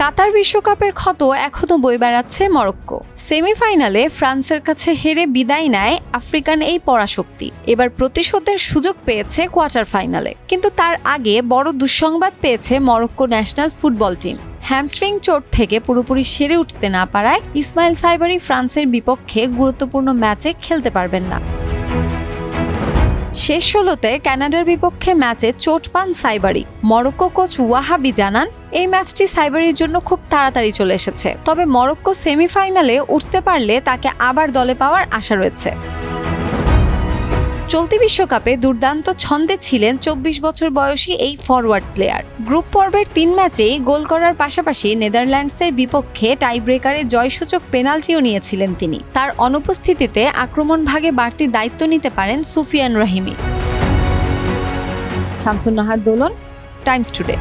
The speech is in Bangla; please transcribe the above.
কাতার বিশ্বকাপের ক্ষত এখনো বয়ে বেড়াচ্ছে মরক্কো। সেমিফাইনালে ফ্রান্সের কাছে হেরে বিদায় নেয় আফ্রিকান এই পরাশক্তি। এবার প্রতিশোধের সুযোগ পেয়েছে কোয়ার্টার ফাইনালে। কিন্তু তার আগে বড় দুঃসংবাদ পেয়েছে Morocco national football team. Hamstring চোট থেকে পুরোপুরি সেরে উঠতে না পারায় ইসমাইল সাইবারি ফ্রান্সের বিপক্ষে গুরুত্বপূর্ণ ম্যাচে খেলতে পারবেন না। শেষ ১৬তে কানাডার বিপক্ষে ম্যাচে চোট পান সাইবারি। মরক্কো কোচ ওয়াহাবি জানান, এই ম্যাচটি সাইবারির জন্য খুব তাড়াতাড়ি চলে এসেছে। তবে মরক্কো সেমিফাইনালে উঠতে পারলে তাকে আবার দলে পাওয়ার আশা রয়েছে। চলতি বিশ্বকাপে দুর্দান্ত ছন্দে ছিলেন ২৪ বছর বয়সী এই ফরওয়ার্ড প্লেয়ার। গ্রুপ পর্বের ৩ ম্যাচেই গোল করার পাশাপাশি নেদারল্যান্ডসের বিপক্ষে টাইব্রেকারে জয়সূচক পেনাল্টিও নিয়েছিলেন তিনি। তার অনুপস্থিতিতে আক্রমণ ভাগে বাড়তি দায়িত্ব নিতে পারেন সুফিয়ান রাহিমি। শামসুন নাহার দোলন, টাইমস টুডে।